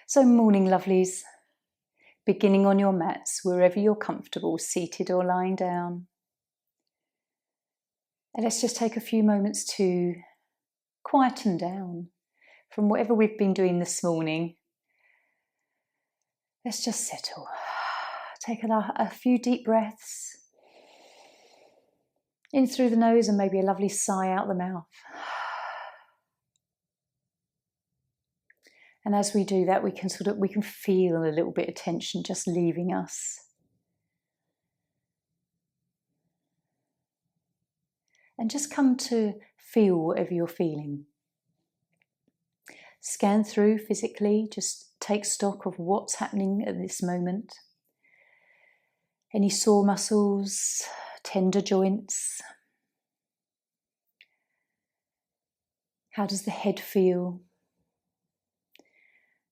So morning lovelies, beginning on your mats wherever you're comfortable, seated or lying down. And let's just take a few moments to quieten down from whatever we've been doing this morning. Let's just settle. Take a few deep breaths in through the nose and maybe a lovely sigh out the mouth. And as we do that, we can feel a little bit of tension just leaving us. And just come to feel whatever you're feeling. Scan through physically, just take stock of what's happening at this moment. Any sore muscles, tender joints. How does the head feel?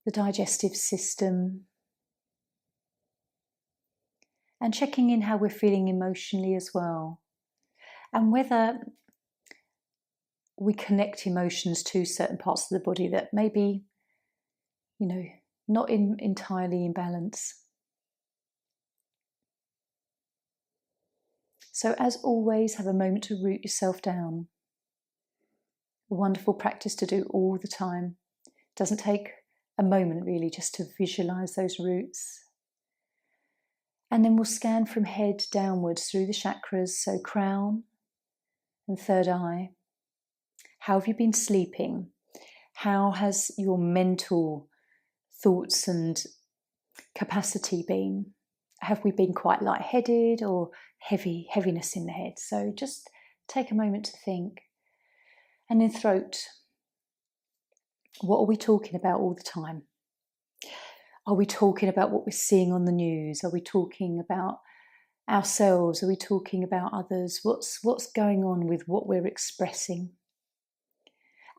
The digestive system. And checking in how we're feeling emotionally as well. And whether we connect emotions to certain parts of the body that may be, not entirely in balance. So as always, have a moment to root yourself down. A wonderful practice to do all the time. It doesn't take a moment really just to visualize those roots. And then we'll scan from head downwards through the chakras, so crown and third eye. How have you been sleeping? How has your mental thoughts and capacity been? Have we been quite lightheaded or heaviness in the head? So just take a moment to think. And then throat. What are we talking about all the time? Are we talking about what we're seeing on the news? Are we talking about ourselves? Are we talking about others? What's going on with what we're expressing?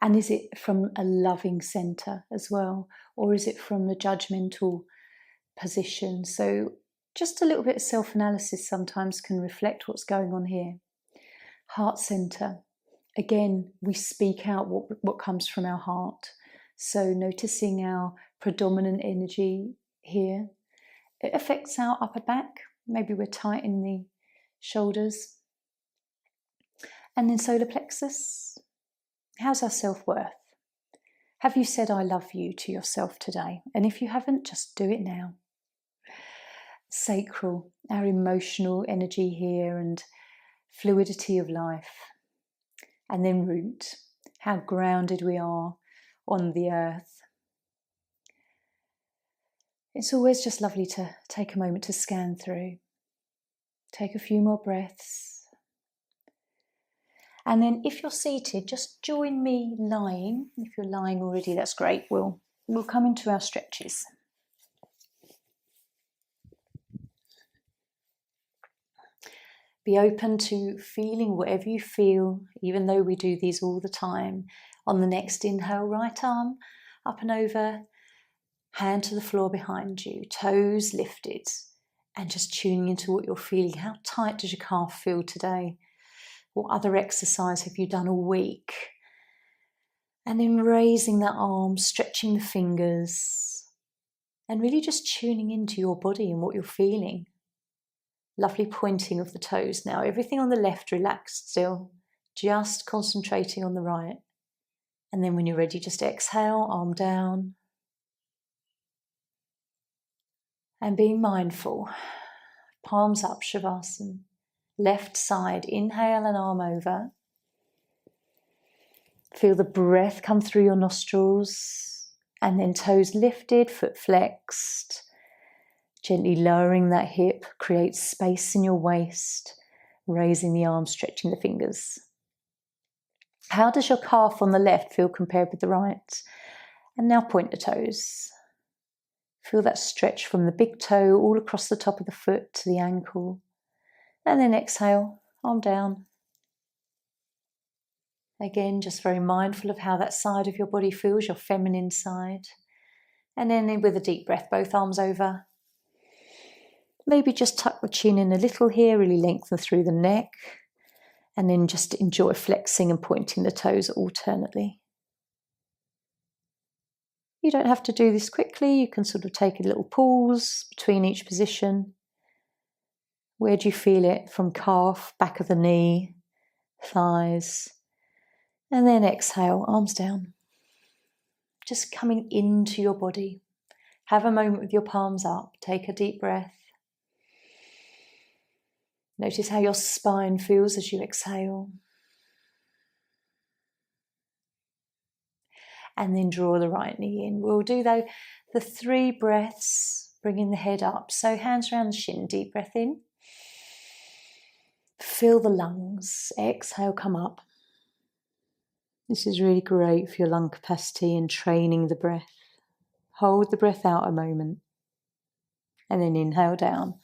And is it from a loving centre as well? Or is it from a judgmental position? So just a little bit of self-analysis sometimes can reflect what's going on here. Heart centre. Again, we speak out what comes from our heart. So noticing our predominant energy here. It affects our upper back. Maybe we're tight in the shoulders. And then solar plexus. How's our self-worth? Have you said I love you to yourself today? And if you haven't, just do it now. Sacral, our emotional energy here and fluidity of life. And then root, how grounded we are on the earth. It's always just lovely to take a moment to scan through. Take a few more breaths. And then if you're seated, just join me lying. If you're lying already, that's great. We'll come into our stretches. Be open to feeling whatever you feel, even though we do these all the time. On the next inhale, right arm up and over, hand to the floor behind you, toes lifted, and just tuning into what you're feeling. How tight does your calf feel today? What other exercise have you done all week? And then raising that arm, stretching the fingers, and really just tuning into your body and what you're feeling. Lovely pointing of the toes now. Everything on the left relaxed still, just concentrating on the right. And then when you're ready, just exhale, arm down. And being mindful, palms up, Shavasana. Left side, inhale and arm over. Feel the breath come through your nostrils. And then toes lifted, foot flexed. Gently lowering that hip, create space in your waist, raising the arms, stretching the fingers. How does your calf on the left feel compared with the right? And now point the toes. Feel that stretch from the big toe all across the top of the foot to the ankle. And then exhale, arm down. Again, just very mindful of how that side of your body feels, your feminine side. And then with a deep breath, both arms over. Maybe just tuck the chin in a little here, really lengthen through the neck. And then just enjoy flexing and pointing the toes alternately. You don't have to do this quickly. You can sort of take a little pause between each position. Where do you feel it? From calf, back of the knee, thighs. And then exhale, arms down. Just coming into your body. Have a moment with your palms up. Take a deep breath. Notice how your spine feels as you exhale. And then draw the right knee in. We'll do though the 3 breaths, bringing the head up. So hands around the shin, deep breath in. Fill the lungs. Exhale, come up. This is really great for your lung capacity and training the breath. Hold the breath out a moment. And then inhale down.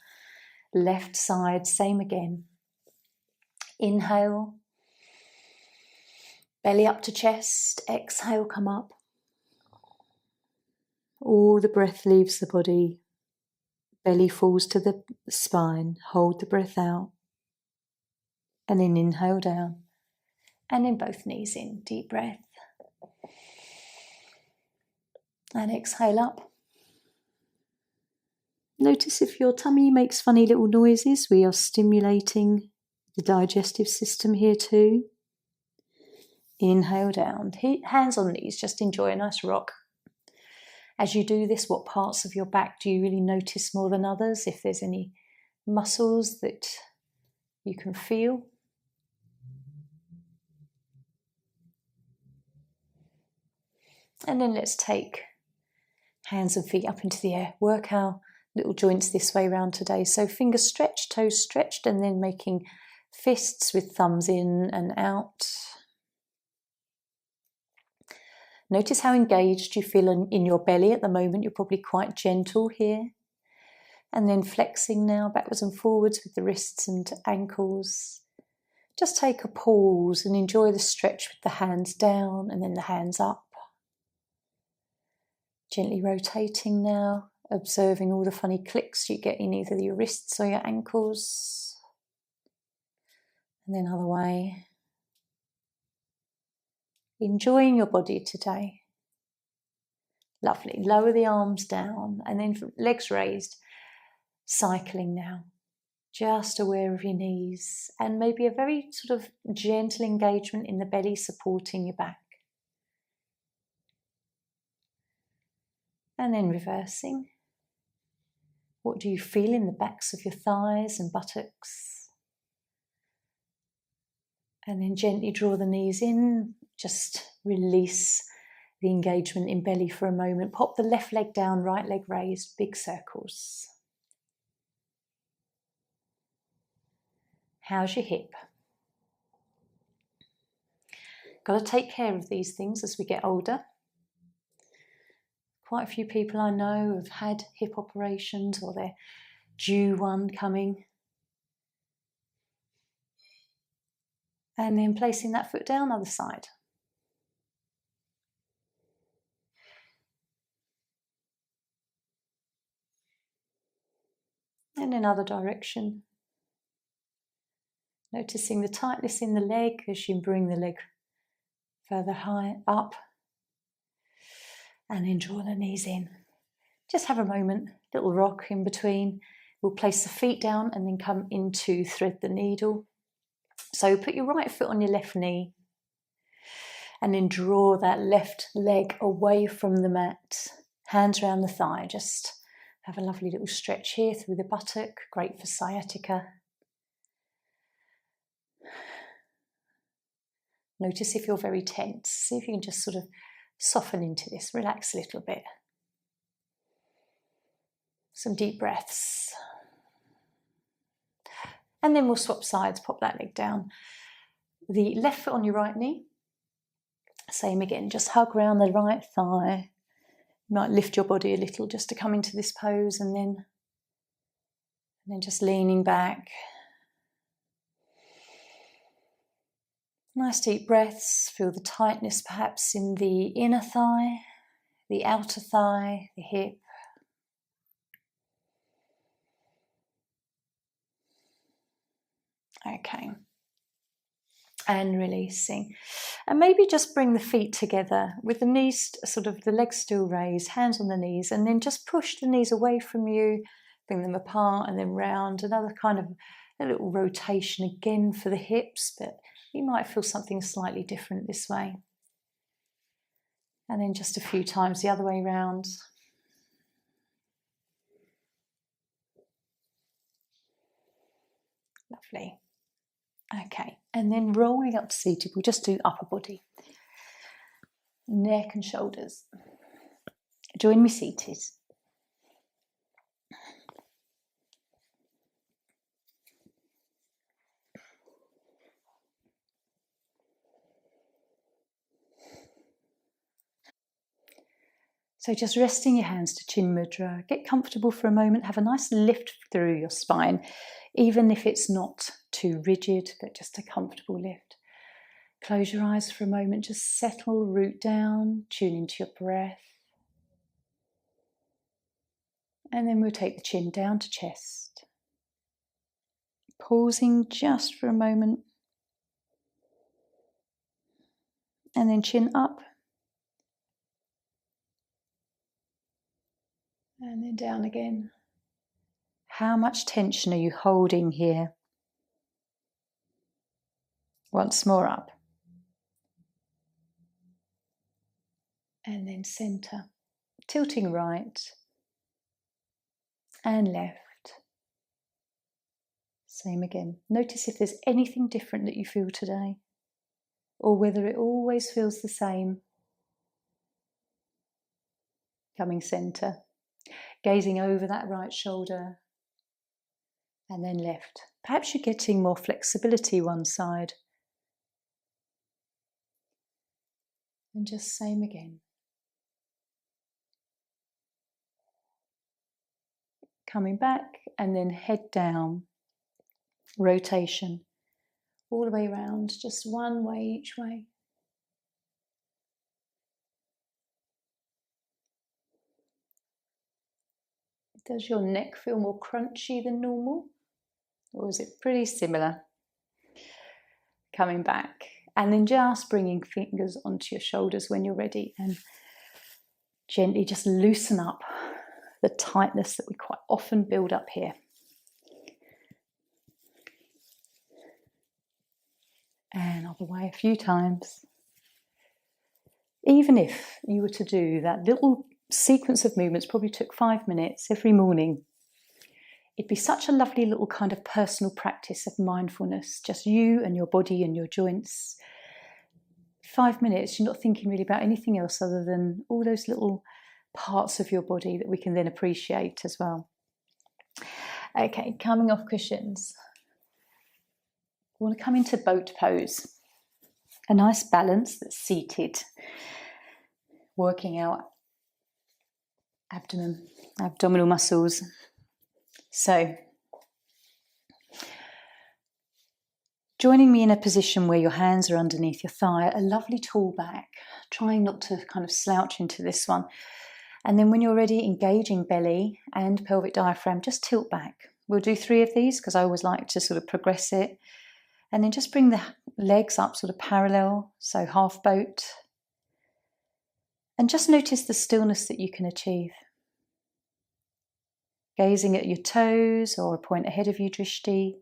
Left side, same again. Inhale. Belly up to chest. Exhale, come up. All the breath leaves the body. Belly falls to the spine. Hold the breath out. And then inhale down. And then both knees in. Deep breath. And exhale up. Notice if your tummy makes funny little noises. We are stimulating the digestive system here too. Inhale down. Hands on knees. Just enjoy a nice rock. As you do this, what parts of your back do you really notice more than others? If there's any muscles that you can feel. And then let's take hands and feet up into the air. Work our little joints this way round today. So fingers stretched, toes stretched, and then making fists with thumbs in and out. Notice how engaged you feel in your belly at the moment. You're probably quite gentle here. And then flexing now backwards and forwards with the wrists and ankles. Just take a pause and enjoy the stretch with the hands down and then the hands up. Gently rotating now, observing all the funny clicks you get in either your wrists or your ankles. And then other way. Enjoying your body today. Lovely. Lower the arms down and then legs raised. Cycling now. Just aware of your knees and maybe a very sort of gentle engagement in the belly supporting your back. And then reversing. What do you feel in the backs of your thighs and buttocks? And then gently draw the knees in. Just release the engagement in belly for a moment. Pop the left leg down, right leg raised, big circles. How's your hip? Got to take care of these things as we get older. Quite a few people I know have had hip operations or they're due one coming. And then placing that foot down, other side. And in other direction. Noticing the tightness in the leg as you bring the leg further high up. And then draw the knees in. Just have a moment, little rock in between. We'll place the feet down and then come into thread the needle. So put your right foot on your left knee. And then draw that left leg away from the mat. Hands around the thigh. Just have a lovely little stretch here through the buttock. Great for sciatica. Notice if you're very tense. See if you can just sort of soften into this. Relax a little bit. Some deep breaths. And then we'll swap sides. Pop that leg down. The left foot on your right knee. Same again. Just hug around the right thigh. You might lift your body a little just to come into this pose and then just leaning back. Nice deep breaths. Feel the tightness perhaps in the inner thigh, the outer thigh, the hip. Okay. And releasing. And maybe just bring the feet together with the knees, sort of the legs still raised, hands on the knees, and then just push the knees away from you, bring them apart and then round. Another kind of a little rotation again for the hips, but you might feel something slightly different this way. And then just a few times the other way round. Lovely. Okay, and then rolling up to seated, we'll just do upper body. Neck and shoulders. Join me seated. So just resting your hands to Chin Mudra. Get comfortable for a moment. Have a nice lift through your spine, even if it's not too rigid, but just a comfortable lift. Close your eyes for a moment. Just settle, root down, tune into your breath. And then we'll take the chin down to chest. Pausing just for a moment. And then chin up. And then down again. How much tension are you holding here? Once more up. And then center. Tilting right and left. Same again. Notice if there's anything different that you feel today, or whether it always feels the same. Coming center. Gazing over that right shoulder and then left. Perhaps you're getting more flexibility one side. And just same again. Coming back and then head down. Rotation. All the way around, just one way each way. Does your neck feel more crunchy than normal? Or is it pretty similar? Coming back. And then just bringing fingers onto your shoulders when you're ready. And gently just loosen up the tightness that we quite often build up here. And other way a few times. Even if you were to do that little sequence of movements, probably took 5 minutes every morning, it'd be such a lovely little kind of personal practice of mindfulness, just you and your body and your joints. 5 minutes, you're not thinking really about anything else other than all those little parts of your body that we can then appreciate as well. Okay, coming off cushions. We want to come into boat pose. A nice balance that's seated. Working out abdominal muscles. So, joining me in a position where your hands are underneath your thigh, a lovely tall back, trying not to kind of slouch into this one. And then when you're ready, engaging belly and pelvic diaphragm, just tilt back. We'll do 3 of these because I always like to sort of progress it. And then just bring the legs up sort of parallel, so half boat. And just notice the stillness that you can achieve. Gazing at your toes or a point ahead of you, drishti.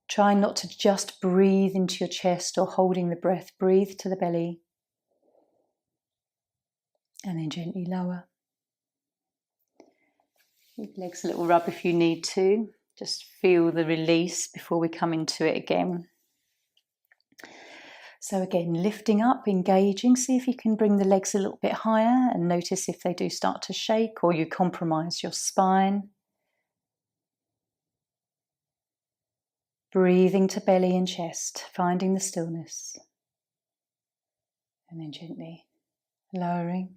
Try not to just breathe into your chest or holding the breath. Breathe to the belly. And then gently lower. Give legs a little rub if you need to. Just feel the release before we come into it again. So again, lifting up, engaging. See if you can bring the legs a little bit higher and notice if they do start to shake or you compromise your spine. Breathing to belly and chest, finding the stillness. And then gently lowering.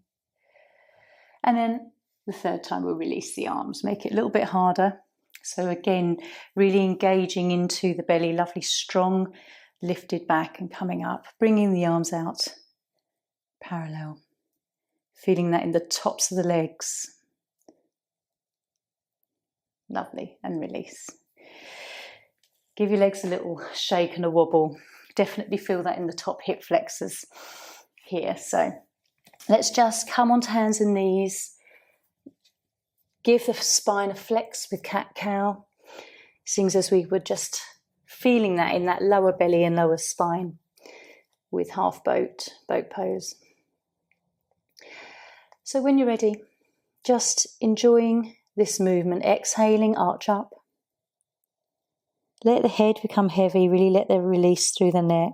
And then the third time we'll release the arms, make it a little bit harder. So again, really engaging into the belly, lovely strong lifted back and coming up, bringing the arms out parallel, feeling that in the tops of the legs. Lovely, and release. Give your legs a little shake and a wobble. Definitely feel that in the top hip flexors here. So let's just come onto hands and knees. Give the spine a flex with cat-cow. Seems as we were just feeling that in that lower belly and lower spine with half boat pose. So when you're ready, just enjoying this movement, exhaling, arch up. Let the head become heavy, really let the release through the neck.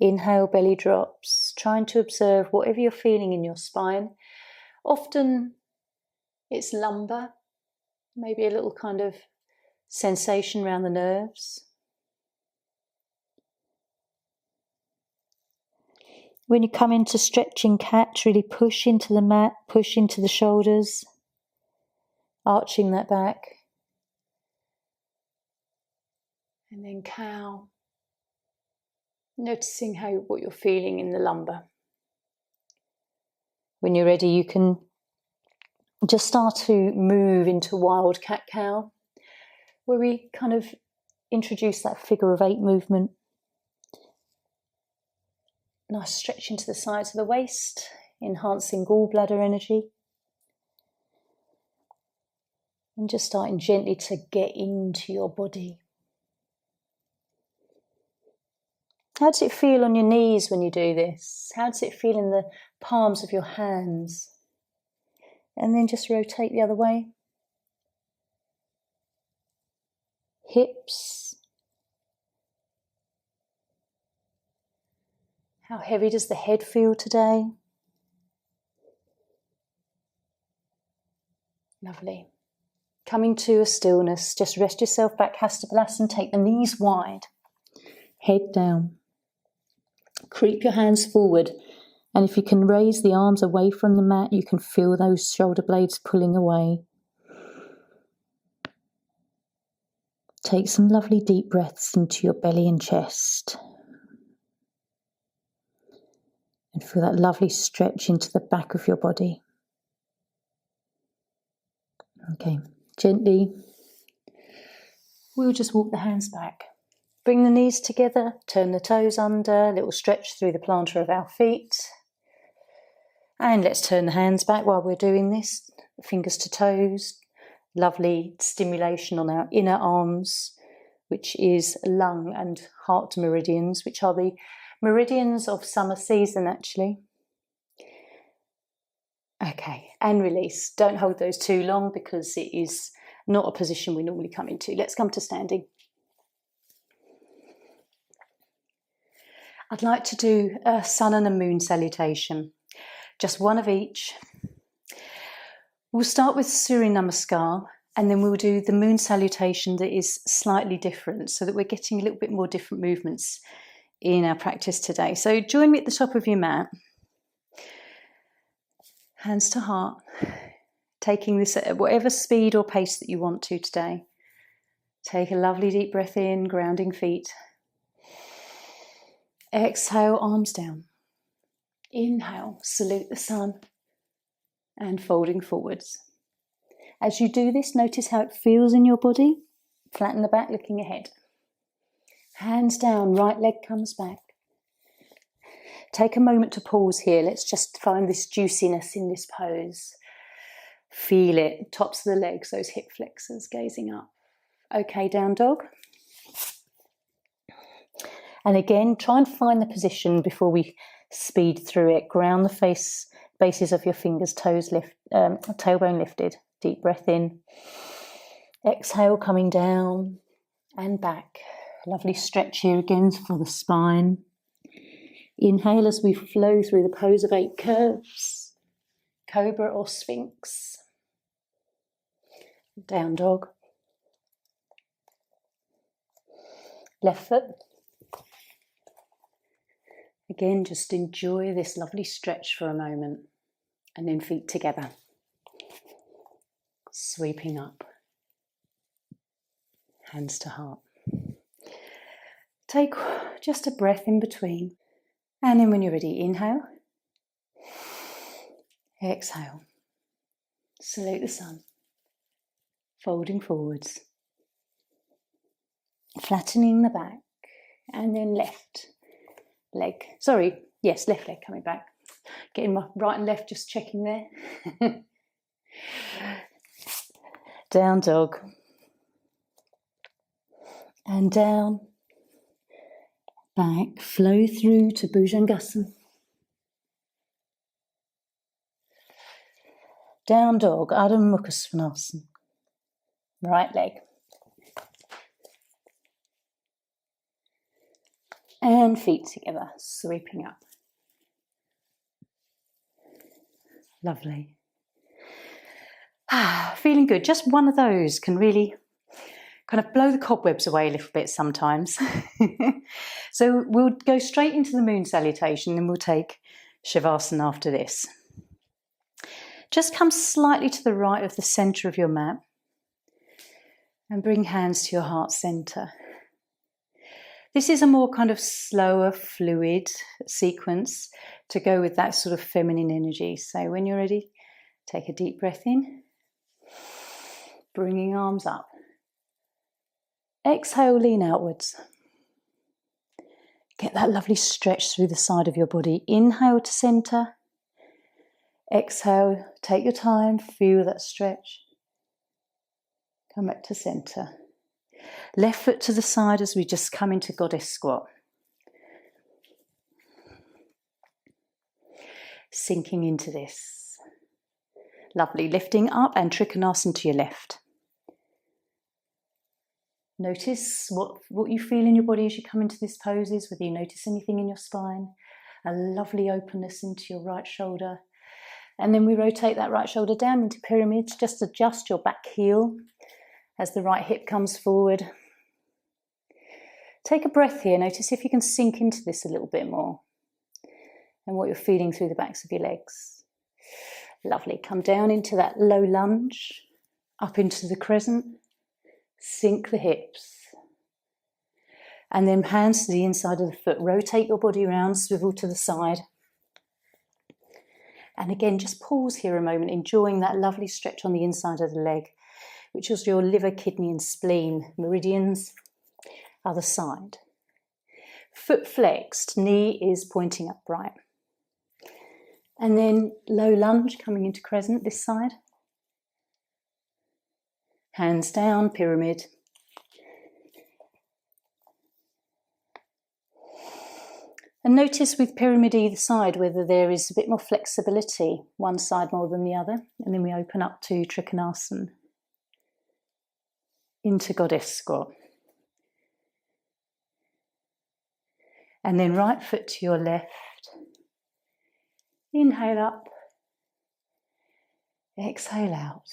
Inhale, belly drops, trying to observe whatever you're feeling in your spine. Often it's lumbar, maybe a little kind of sensation around the nerves. When you come into stretching cat, really push into the mat, push into the shoulders, arching that back. And then cow, noticing what you're feeling in the lumbar. When you're ready, you can just start to move into wild cat-cow, where we kind of introduce that figure of 8 movement. Nice stretch into the sides of the waist, enhancing gallbladder energy. And just starting gently to get into your body. How does it feel on your knees when you do this? How does it feel in the palms of your hands? And then just rotate the other way. Hips. How heavy does the head feel today? Lovely. Coming to a stillness, just rest yourself back, Hastapadasan, take the knees wide, head down. Creep your hands forward, and if you can raise the arms away from the mat, you can feel those shoulder blades pulling away. Take some lovely deep breaths into your belly and chest. And feel that lovely stretch into the back of your body. Okay, gently, we'll just walk the hands back. Bring the knees together, turn the toes under, little stretch through the plantar of our feet. And let's turn the hands back while we're doing this, fingers to toes. Lovely stimulation on our inner arms, which is lung and heart meridians, which are the meridians of summer season actually. Okay, and release. Don't hold those too long because it is not a position we normally come into. Let's come to standing. I'd like to do a sun and a moon salutation, just one of each. We'll start with Surya Namaskar, and then we'll do the moon salutation that is slightly different, so that we're getting a little bit more different movements in our practice today. So join me at the top of your mat. Hands to heart, taking this at whatever speed or pace that you want to today. Take a lovely deep breath in, grounding feet. Exhale, arms down. Inhale, salute the sun, and folding forwards. As you do this, notice how it feels in your body. Flatten the back, looking ahead. Hands down, right leg comes back. Take a moment to pause here. Let's just find this juiciness in this pose. Feel it, tops of the legs, those hip flexors, gazing up. Okay, down dog. And again, try and find the position before we speed through it. Ground the bases of your fingers, toes lift, tailbone lifted. Deep breath in. Exhale, coming down and back. Lovely stretch here again for the spine. Inhale as we flow through the pose of 8 curves. Cobra or Sphinx. Down dog. Left foot. Again, just enjoy this lovely stretch for a moment. And then feet together. Sweeping up. Hands to heart. Take just a breath in between. And then when you're ready, inhale. Exhale. Salute the sun. Folding forwards. Flattening the back, and then left leg. Sorry, yes, left leg coming back. Getting my right and left, just checking there. Down dog. And down, back, flow through to Bhujangasana. Down dog, Adho Mukha Svanasana. Right leg. And feet together, sweeping up. Lovely. Feeling good. Just one of those can really kind of blow the cobwebs away a little bit sometimes. So we'll go straight into the moon salutation and we'll take Shavasana after this. Just come slightly to the right of the centre of your mat and bring hands to your heart centre. This is a more kind of slower, fluid sequence to go with that sort of feminine energy. So when you're ready, take a deep breath in, bringing arms up. Exhale, lean outwards. Get that lovely stretch through the side of your body. Inhale to centre. Exhale, take your time, feel that stretch. Come back to centre. Left foot to the side as we just come into goddess squat. Sinking into this. Lovely, lifting up and Trikonasana to your left. Notice what you feel in your body as you come into these poses, whether you notice anything in your spine, a lovely openness into your right shoulder. And then we rotate that right shoulder down into pyramids. Just adjust your back heel as the right hip comes forward. Take a breath here. Notice if you can sink into this a little bit more and what you're feeling through the backs of your legs. Lovely. Come down into that low lunge, up into the crescent. Sink the hips. And then hands to the inside of the foot. Rotate your body around, swivel to the side. And again, just pause here a moment, enjoying that lovely stretch on the inside of the leg, which is your liver, kidney and spleen meridians. Other side. Foot flexed, knee is pointing upright. And then low lunge coming into crescent this side. Hands down, pyramid. And notice with pyramid either side whether there is a bit more flexibility, one side more than the other. And then we open up to Trikonasana. Into goddess squat. And then right foot to your left. Inhale up. Exhale out.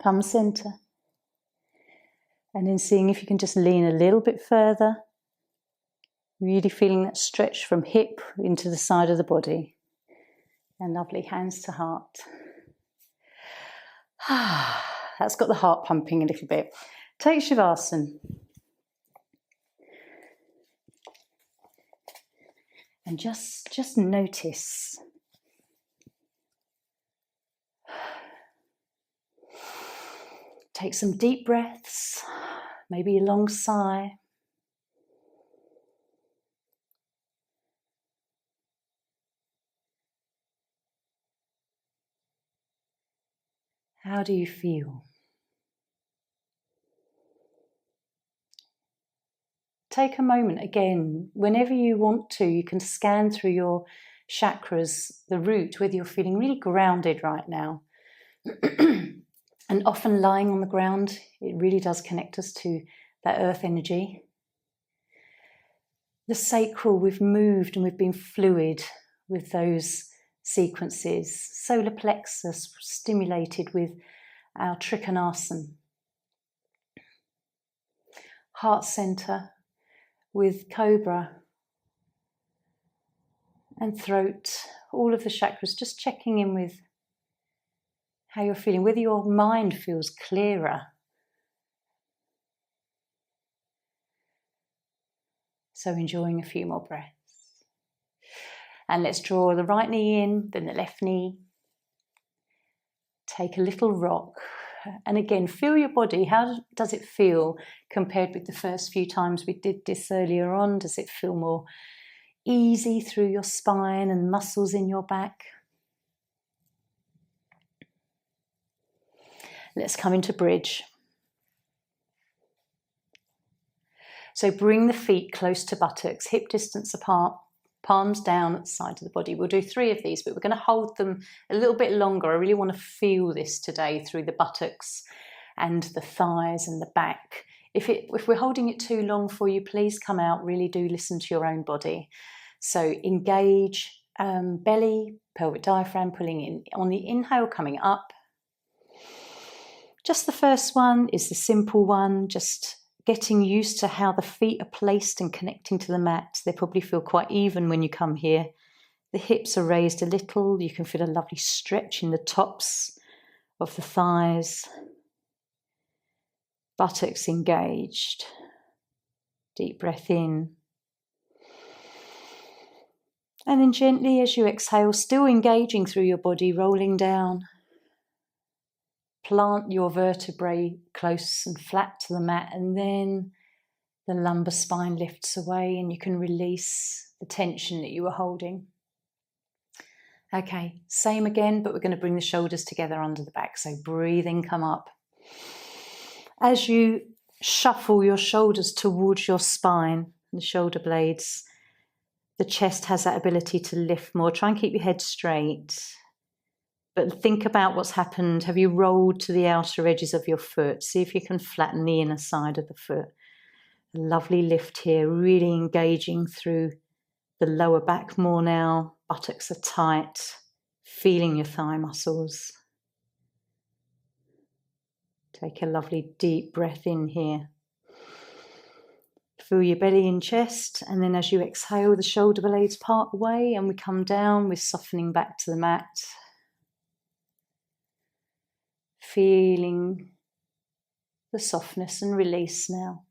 Come centre. And then seeing if you can just lean a little bit further. Really feeling that stretch from hip into the side of the body. And lovely, hands to heart. That's got the heart pumping a little bit. Take Shavasana. And just notice. Take some deep breaths, maybe a long sigh. How do you feel? Take a moment again, whenever you want to, you can scan through your chakras, the root, whether you're feeling really grounded right now. And often lying on the ground, it really does connect us to that earth energy. The sacral, we've moved and we've been fluid with those sequences. Solar plexus stimulated with our Trikonasana. Heart center with cobra. And throat, all of the chakras, just checking in with how you're feeling, whether your mind feels clearer. So enjoying a few more breaths. And let's draw the right knee in, then the left knee. Take a little rock And again, feel your body. How does it feel compared with the first few times we did this earlier on? Does it feel more easy through your spine and muscles in your back? Let's come into bridge. So bring the feet close to buttocks, hip distance apart, palms down at the side of the body. We'll do 3 of these, but we're going to hold them a little bit longer. I really want to feel this today through the buttocks and the thighs and the back. If we're holding it too long for you, please come out. Really do listen to your own body. So engage belly, pelvic diaphragm, pulling in. On the inhale, coming up. Just the first one is the simple one, just getting used to how the feet are placed and connecting to the mat. They probably feel quite even when you come here. The hips are raised a little. You can feel a lovely stretch in the tops of the thighs. Buttocks engaged. Deep breath in. And then gently as you exhale, still engaging through your body, rolling down. Plant your vertebrae close and flat to the mat, and then the lumbar spine lifts away and you can release the tension that you were holding. Okay, same again, but we're going to bring the shoulders together under the back. So breathing, come up. As you shuffle your shoulders towards your spine, the shoulder blades, the chest has that ability to lift more. Try and keep your head straight. But think about what's happened. Have you rolled to the outer edges of your foot? See if you can flatten the inner side of the foot. A lovely lift here, really engaging through the lower back more now. Buttocks are tight, feeling your thigh muscles. Take a lovely deep breath in here. Feel your belly and chest, and then as you exhale, the shoulder blades part away and we come down with softening back to the mat. Feeling the softness and release now.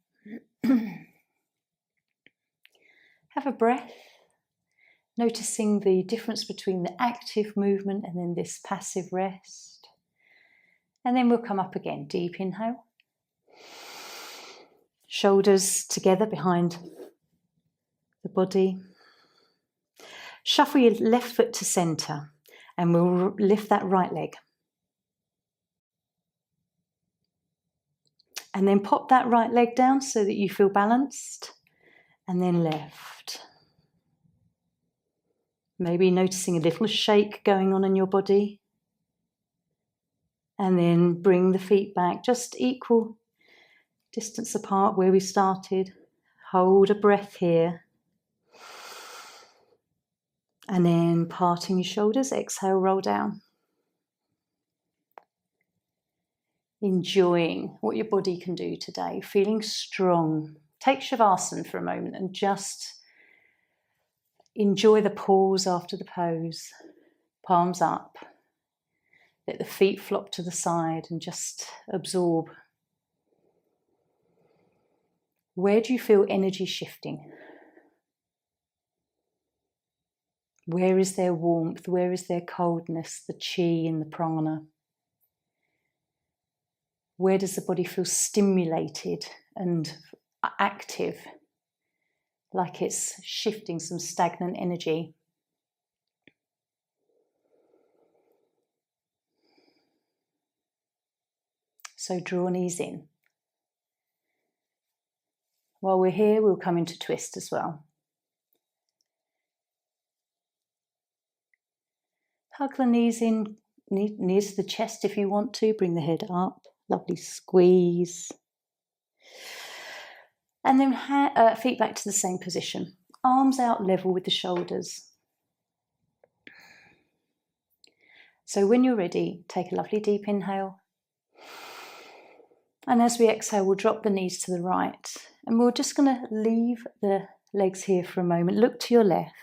Have a breath, noticing the difference between the active movement and then this passive rest. And then we'll come up again. Deep inhale. Shoulders together behind the body. Shuffle your left foot to centre and we'll lift that right leg. And then pop that right leg down so that you feel balanced. And then left. Maybe noticing a little shake going on in your body. And then bring the feet back, just equal distance apart where we started. Hold a breath here. And then parting your shoulders, exhale, roll down. Enjoying what your body can do today, feeling strong. Take Shavasana for a moment and just enjoy the pause after the pose. Palms up. Let the feet flop to the side and just absorb. Where do you feel energy shifting? Where is there warmth? Where is there coldness, the chi and the prana? Where does the body feel stimulated and active, like it's shifting some stagnant energy? So draw knees in. While we're here, we'll come into twist as well. Hug the knees in, knees to the chest if you want to. Bring the head up. Lovely squeeze. And then feet back to the same position. Arms out level with the shoulders. So when you're ready, take a lovely deep inhale. And as we exhale, we'll drop the knees to the right. And we're just going to leave the legs here for a moment. Look to your left.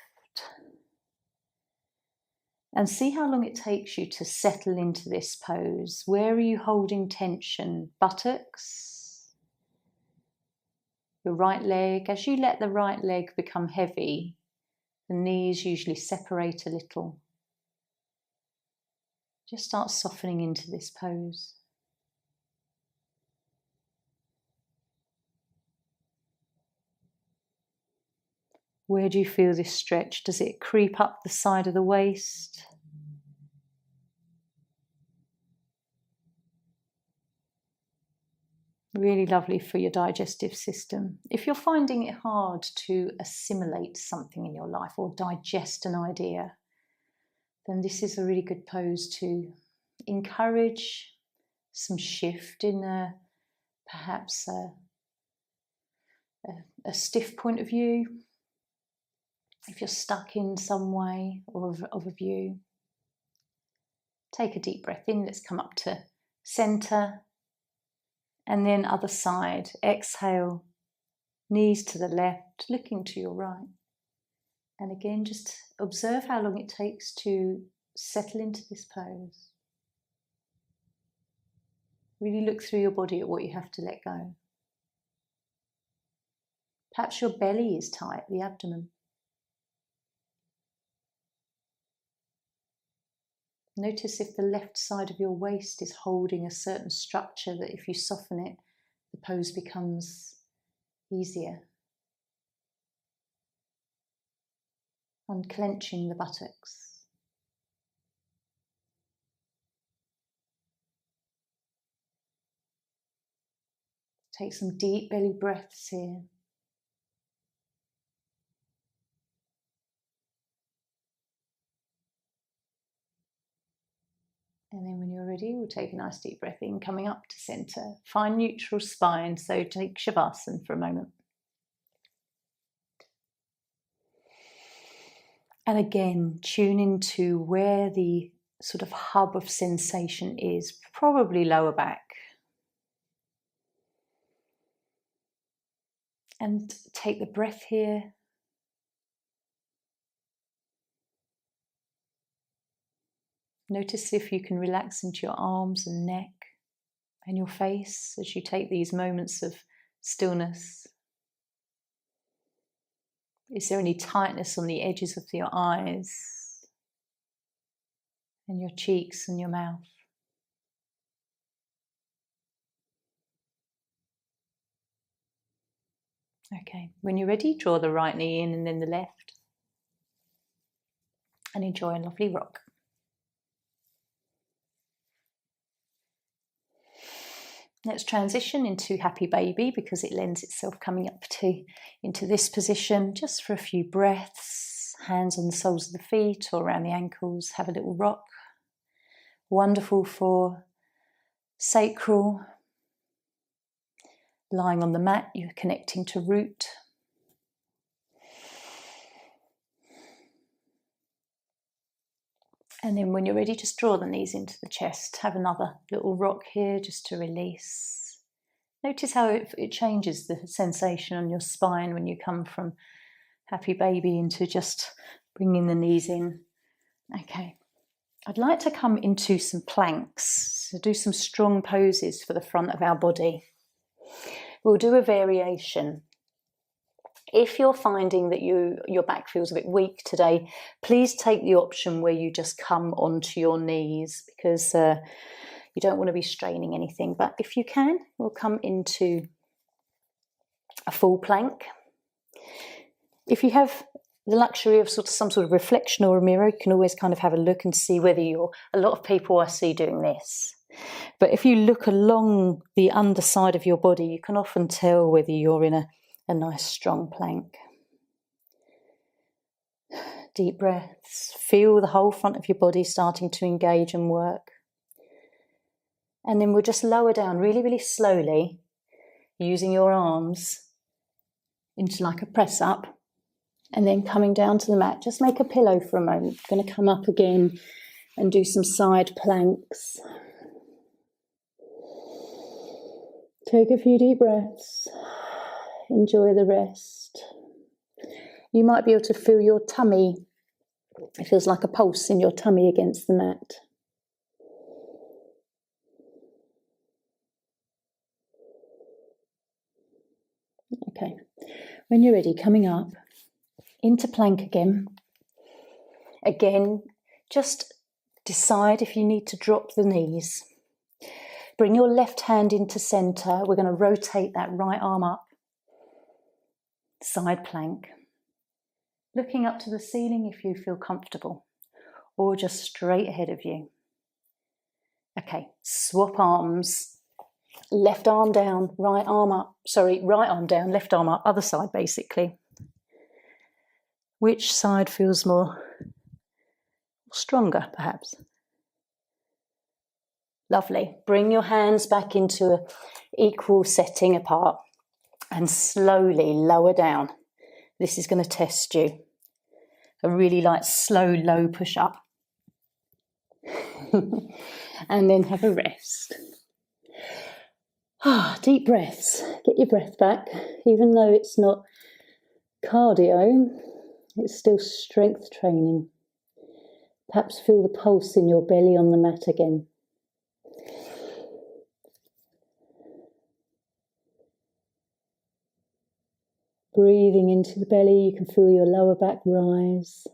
And see how long it takes you to settle into this pose. Where are you holding tension? Buttocks? Your right leg. As you let the right leg become heavy, the knees usually separate a little. Just start softening into this pose. Where do you feel this stretch? Does it creep up the side of the waist? Really lovely for your digestive system. If you're finding it hard to assimilate something in your life or digest an idea, then this is a really good pose to encourage some shift in perhaps a stiff point of view. If you're stuck in some way or of a view, take a deep breath in. Let's come up to center. And then other side, exhale, knees to the left, looking to your right. And again, just observe how long it takes to settle into this pose. Really look through your body at what you have to let go. Perhaps your belly is tight, the abdomen. Notice if the left side of your waist is holding a certain structure that if you soften it, the pose becomes easier. Unclenching the buttocks. Take some deep belly breaths here. And then when you're ready, we'll take a nice deep breath in, coming up to center. Find neutral spine, so take Shavasana for a moment. And again, tune into where the sort of hub of sensation is, probably lower back. And take the breath here. Notice if you can relax into your arms and neck and your face as you take these moments of stillness. Is there any tightness on the edges of your eyes and your cheeks and your mouth? Okay, when you're ready, draw the right knee in and then the left. And enjoy a lovely rock. Let's transition into Happy Baby because it lends itself coming up into this position just for a few breaths. Hands on the soles of the feet or around the ankles. Have a little rock. Wonderful for sacral. Lying on the mat, you're connecting to root. And then when you're ready, just draw the knees into the chest. Have another little rock here just to release. Notice how it changes the sensation on your spine when you come from Happy Baby into just bringing the knees in. Okay, I'd like to come into some planks. So do some strong poses for the front of our body. We'll do a variation. If you're finding that your back feels a bit weak today, please take the option where you just come onto your knees because you don't want to be straining anything. But if you can, we'll come into a full plank. If you have the luxury of some sort of reflection or a mirror, you can always kind of have a look and see whether a lot of people I see doing this. But if you look along the underside of your body, you can often tell whether you're in a nice strong plank. Deep breaths. Feel the whole front of your body starting to engage and work. And then we'll just lower down really, really slowly, using your arms into like a press up. And then coming down to the mat, just make a pillow for a moment. I'm going to come up again and do some side planks. Take a few deep breaths. Enjoy the rest. You might be able to feel your tummy. It feels like a pulse in your tummy against the mat. Okay, when you're ready, coming up into plank again. Again, just decide if you need to drop the knees. Bring your left hand into center. We're going to rotate that right arm up. Side plank. looking up to the ceiling if you feel comfortable, or just straight ahead of you. Okay, swap arms. Left arm down, right arm up. Sorry, right arm down, left arm up, other side basically. Which side feels more stronger, perhaps? Lovely. Bring your hands back into an equal setting apart and slowly lower down. This is going to test you. A really light, slow, low push up. And then have a rest. Deep breaths. Get your breath back. Even though it's not cardio, it's still strength training. Perhaps feel the pulse in your belly on the mat again. Breathing into the belly, you can feel your lower back rise.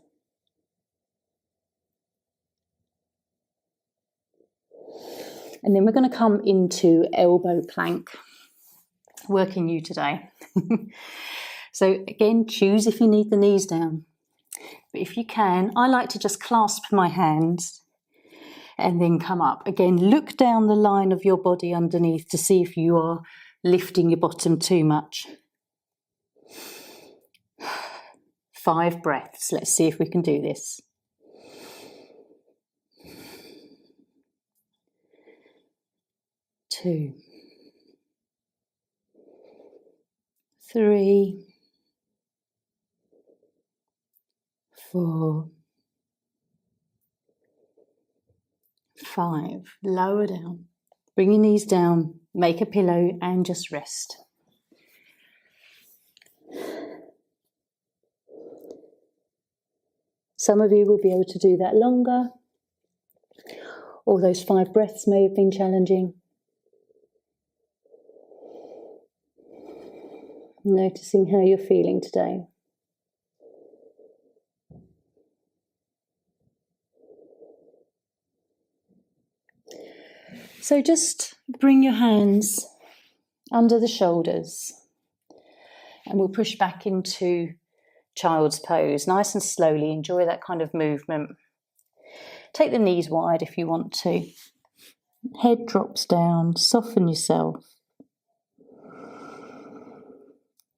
And then we're going to come into elbow plank, working you today. So again, choose if you need the knees down. But if you can, I like to just clasp my hands and then come up. Again, look down the line of your body underneath to see if you are lifting your bottom too much. 5 breaths. Let's see if we can do this. 2, 3, 4, 5. Lower down. Bring your knees down, make a pillow and just rest. Some of you will be able to do that longer, or those 5 breaths may have been challenging. Noticing how you're feeling today. So just bring your hands under the shoulders and we'll push back into child's pose, nice and slowly. Enjoy that kind of movement. Take the knees wide if you want to. Head drops down, soften yourself.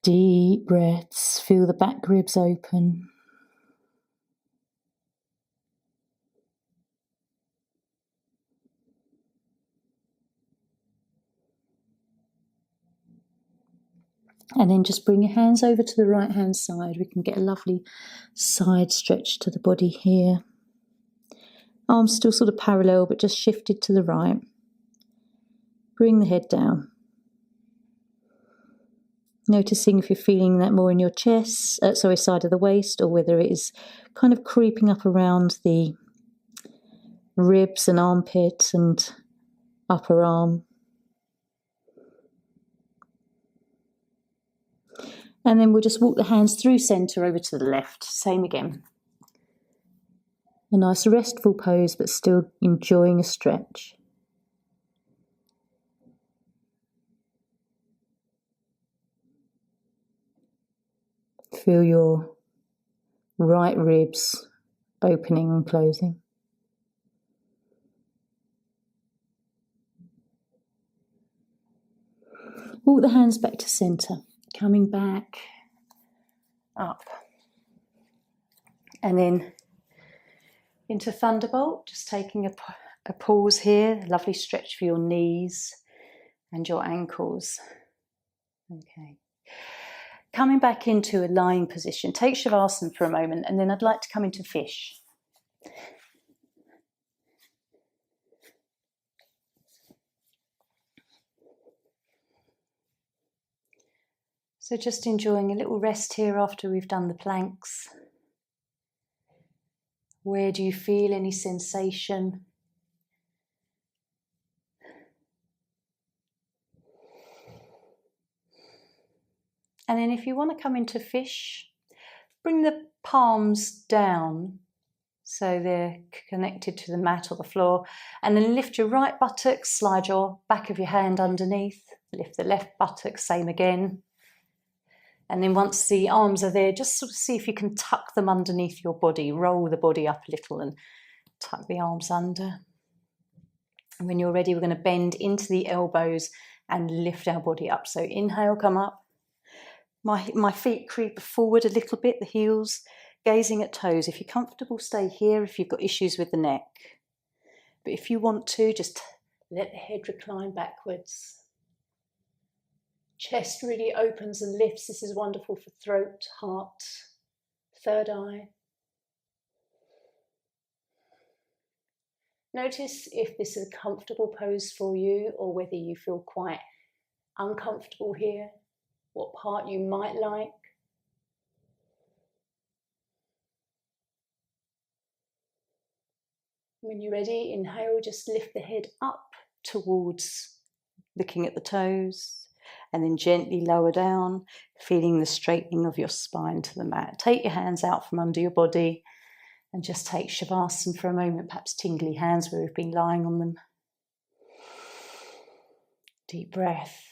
Deep breaths, feel the back ribs open. And then just bring your hands over to the right hand side. We can get a lovely side stretch to the body here. Arms still sort of parallel, but just shifted to the right. Bring the head down. Noticing if you're feeling that more in your chest, side of the waist, or whether it is kind of creeping up around the ribs and armpit and upper arm. And then we'll just walk the hands through centre over to the left. Same again. A nice restful pose, but still enjoying a stretch. Feel your right ribs opening and closing. Walk the hands back to centre, coming back up. And then into Thunderbolt, just taking a pause here, a lovely stretch for your knees and your ankles. Okay. Coming back into a lying position, take Shavasana for a moment, and then I'd like to come into fish. So just enjoying a little rest here after we've done the planks. Where do you feel any sensation? And then if you want to come into fish, bring the palms down so they're connected to the mat or the floor, and then lift your right buttock, slide your back of your hand underneath, lift the left buttock, same again. And then once the arms are there, just sort of see if you can tuck them underneath your body, roll the body up a little and tuck the arms under. And when you're ready, we're going to bend into the elbows and lift our body up. So inhale, come up. My feet creep forward a little bit, the heels, gazing at toes. If you're comfortable, stay here if you've got issues with the neck. But if you want to, just let the head recline backwards. Chest really opens and lifts. This is wonderful for throat, heart, third eye. Notice if this is a comfortable pose for you or whether you feel quite uncomfortable here, what part you might like. When you're ready, inhale, just lift the head up towards looking at the toes and then gently lower down, feeling the straightening of your spine to the mat. Take your hands out from under your body and just take Shavasana for a moment, perhaps tingly hands where we've been lying on them. Deep breath.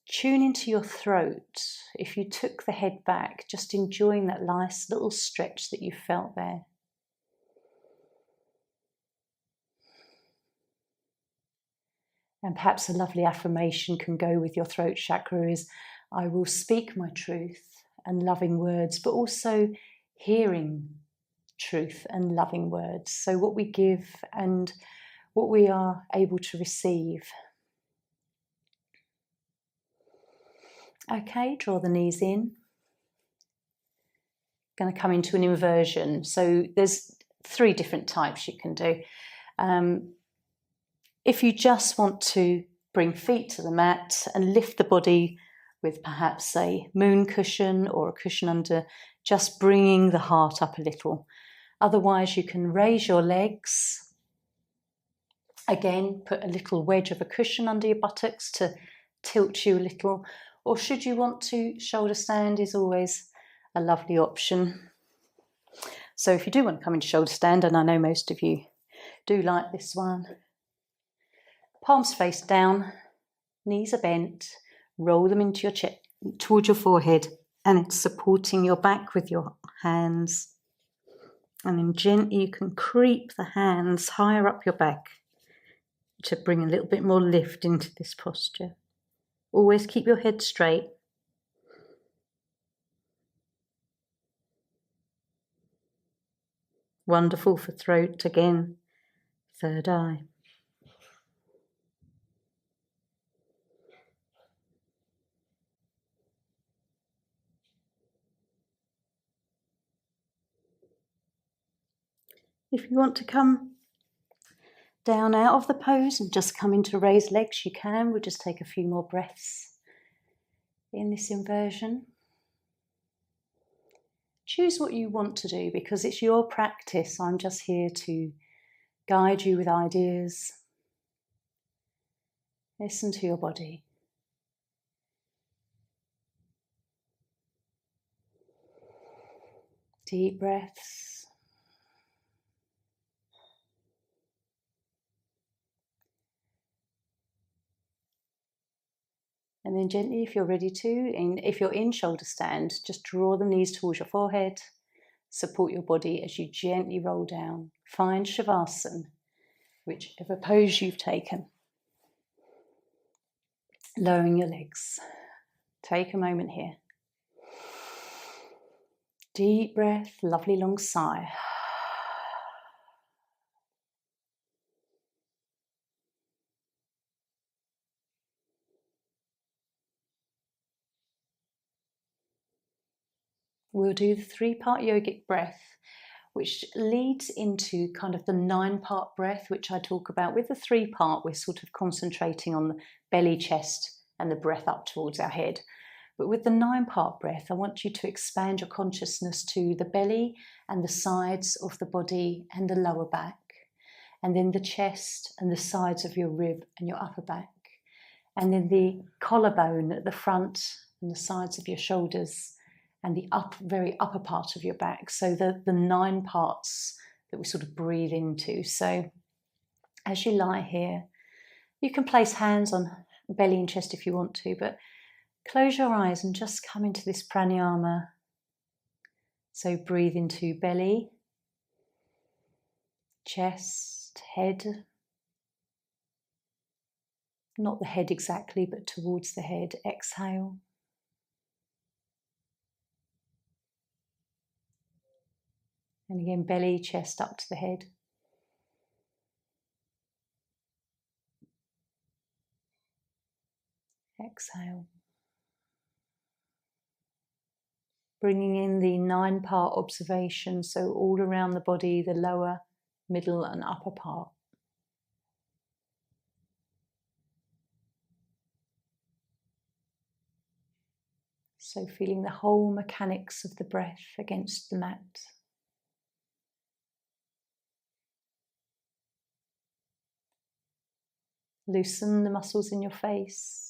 Tune into your throat. If you took the head back, just enjoying that nice little stretch that you felt there. And perhaps a lovely affirmation can go with your throat chakra is, I will speak my truth and loving words, but also hearing truth and loving words. So what we give and what we are able to receive. Okay, draw the knees in. Going to come into an inversion. So there's 3 different types you can do. If you just want to bring feet to the mat and lift the body with perhaps a moon cushion or a cushion under, just bringing the heart up a little. Otherwise, you can raise your legs. Again, put a little wedge of a cushion under your buttocks to tilt you a little. Or should you want to, shoulder stand is always a lovely option. So if you do want to come into shoulder stand, and I know most of you do like this one, palms face down, knees are bent, roll them into your chest, towards your forehead, and it's supporting your back with your hands. And then gently you can creep the hands higher up your back to bring a little bit more lift into this posture. Always keep your head straight. Wonderful for throat again, third eye. If you want to come down out of the pose and just come into raised legs, you can. We'll just take a few more breaths in this inversion. Choose what you want to do because it's your practice. I'm just here to guide you with ideas. Listen to your body. Deep breaths. And then gently, if you're ready to, if you're in shoulder stand, just draw the knees towards your forehead. Support your body as you gently roll down. Find Shavasana, whichever pose you've taken. Lowering your legs. Take a moment here. Deep breath, lovely long sigh. We'll do the 3-part yogic breath, which leads into kind of the 9-part breath, which I talk about. With the 3-part, we're sort of concentrating on the belly, chest, and the breath up towards our head. But with the 9-part breath, I want you to expand your consciousness to the belly and the sides of the body and the lower back, and then the chest and the sides of your rib and your upper back, and then the collarbone at the front and the sides of your shoulders, and the very upper part of your back. So the 9 parts that we sort of breathe into. So as you lie here, you can place hands on belly and chest if you want to, but Close your eyes and just come into this pranayama. So breathe into belly, chest, head. Not the head exactly, but towards the head. Exhale. And again, belly, chest up to the head. Exhale. Bringing in the 9-part observation, so all around the body, the lower, middle and upper part. So feeling the whole mechanics of the breath against the mat. Loosen the muscles in your face.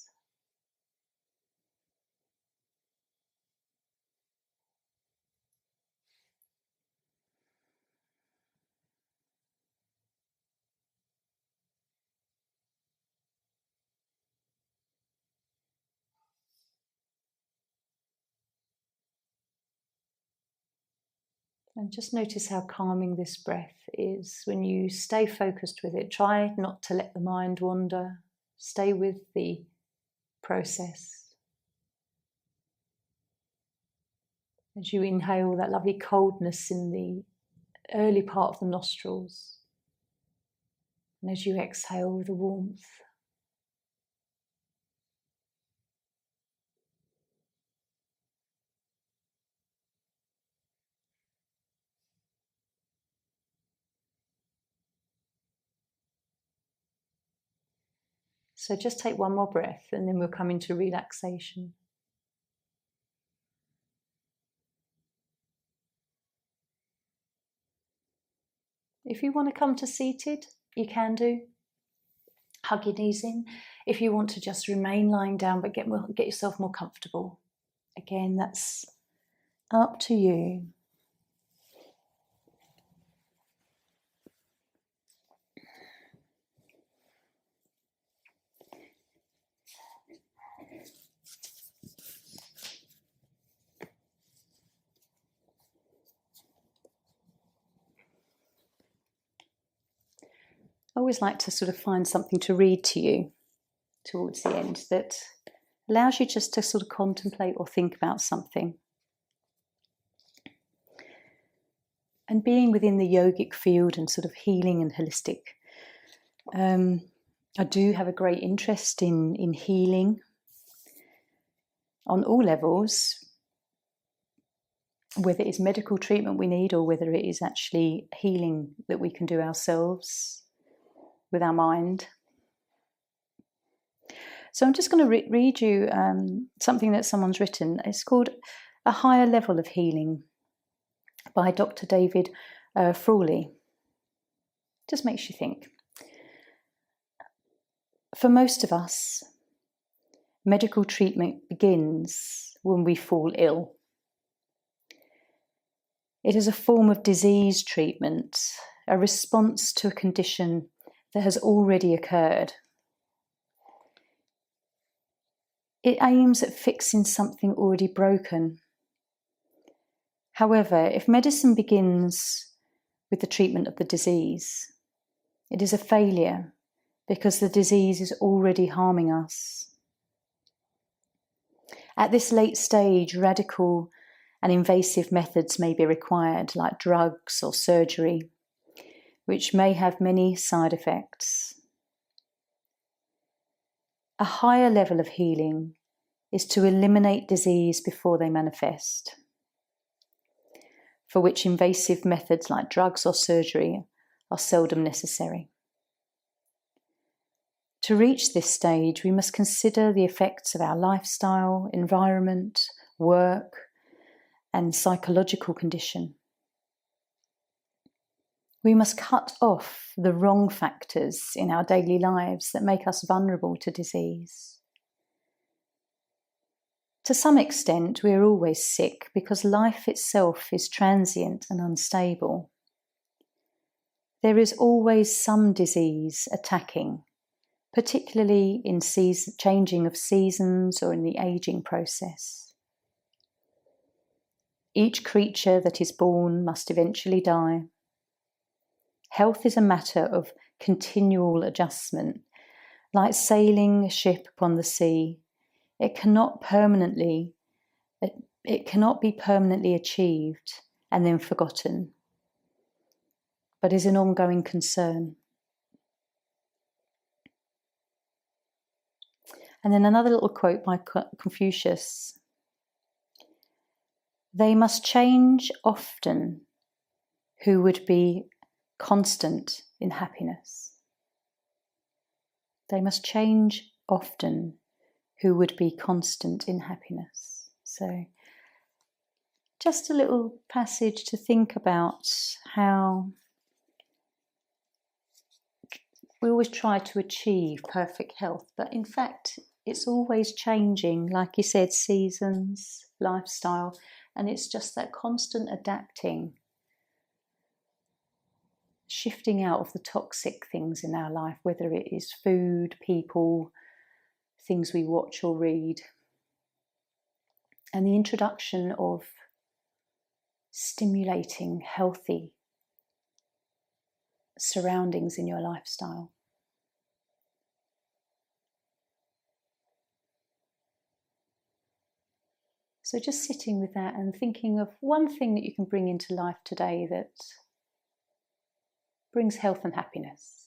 And just notice how calming this breath is when you stay focused with it. Try not to let the mind wander. Stay with the process. As you inhale that lovely coldness in the early part of the nostrils, and as you exhale the warmth. So just take one more breath and then we'll come into relaxation. If you want to come to seated, you can do. Hug your knees in. If you want to just remain lying down but get yourself more comfortable, again, that's up to you. I always like to sort of find something to read to you towards the end that allows you just to sort of contemplate or think about something. And being within the yogic field and sort of healing and holistic, I do have a great interest in healing on all levels, whether it's medical treatment we need or whether it is actually healing that we can do ourselves with our mind. So I'm just going to read you something that someone's written. It's called A Higher Level of Healing by Dr. David Frawley. Just makes you think. For most of us, medical treatment begins when we fall ill. It is a form of disease treatment, a response to a condition that has already occurred. It aims at fixing something already broken. However, if medicine begins with the treatment of the disease, it is a failure because the disease is already harming us. At this late stage, radical and invasive methods may be required, like drugs or surgery, which may have many side effects. A higher level of healing is to eliminate disease before they manifest, for which invasive methods like drugs or surgery are seldom necessary. To reach this stage, we must consider the effects of our lifestyle, environment, work, and psychological condition. We must cut off the wrong factors in our daily lives that make us vulnerable to disease. To some extent, we are always sick because life itself is transient and unstable. There is always some disease attacking particularly in changing of seasons or in the aging process. Each creature that is born must eventually die. Health is a matter of continual adjustment, like sailing a ship upon the sea. It cannot be permanently achieved and then forgotten, but is an ongoing concern. And then another little quote by Confucius. They must change often who would be constant in happiness. They must change often who would be constant in happiness. So just a little passage to think about how we always try to achieve perfect health, but in fact it's always changing, like you said, seasons, lifestyle, and it's just that constant adapting, shifting out of the toxic things in our life, whether it is food, people, things we watch or read, and the introduction of stimulating, healthy surroundings in your lifestyle. So just sitting with that and thinking of one thing that you can bring into life today that brings health and happiness.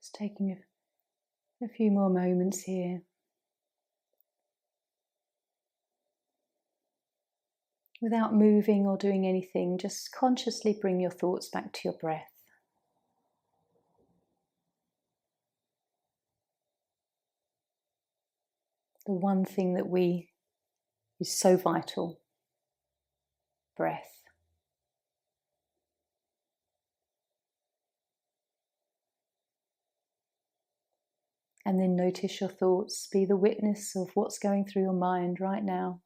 Just taking a few more moments here. Without moving or doing anything, just consciously bring your thoughts back to your breath. The one thing that is so vital, breath. And then notice your thoughts, be the witness of what's going through your mind right now.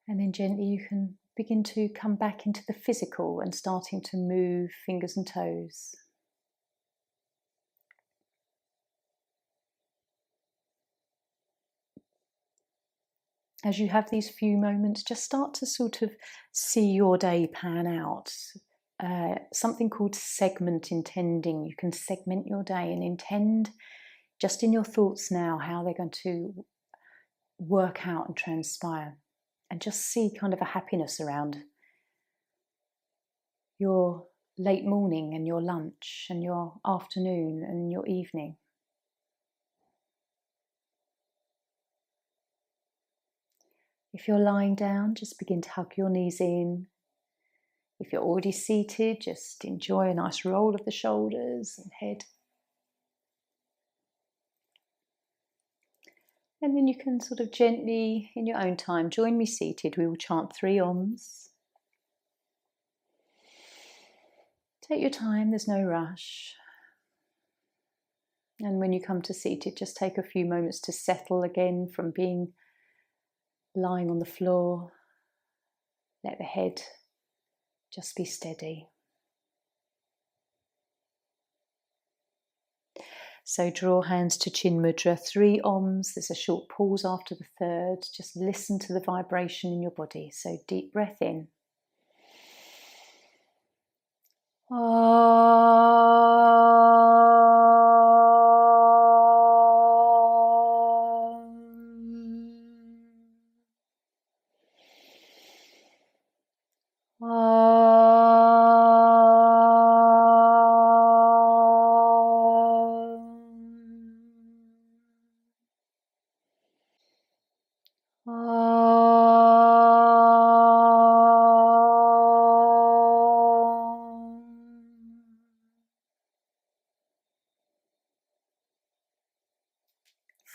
And then gently you can begin to come back into the physical and starting to move fingers and toes. As you have these few moments, just start to sort of see your day pan out. Something called segment intending. You can segment your day and intend just in your thoughts now how they're going to work out and transpire. And just see kind of a happiness around your late morning and your lunch and your afternoon and your evening. If you're lying down, just begin to hug your knees in. If you're already seated, just enjoy a nice roll of the shoulders and head And then you can sort of gently, in your own time, join me seated. We will chant 3 Oms. Take your time, there's no rush. And when you come to seated, just take a few moments to settle again from being lying on the floor. Let the head just be steady. So draw hands to Chin Mudra, 3 Oms. There's a short pause after the third. Just listen to the vibration in your body. So deep breath in.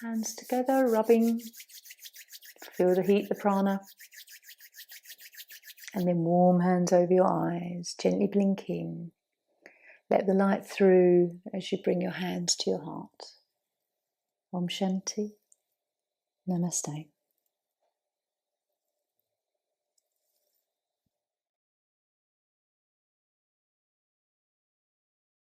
Hands together, rubbing. Feel the heat, the prana. And then warm hands over your eyes, gently blinking. Let the light through as you bring your hands to your heart. Om Shanti. Namaste.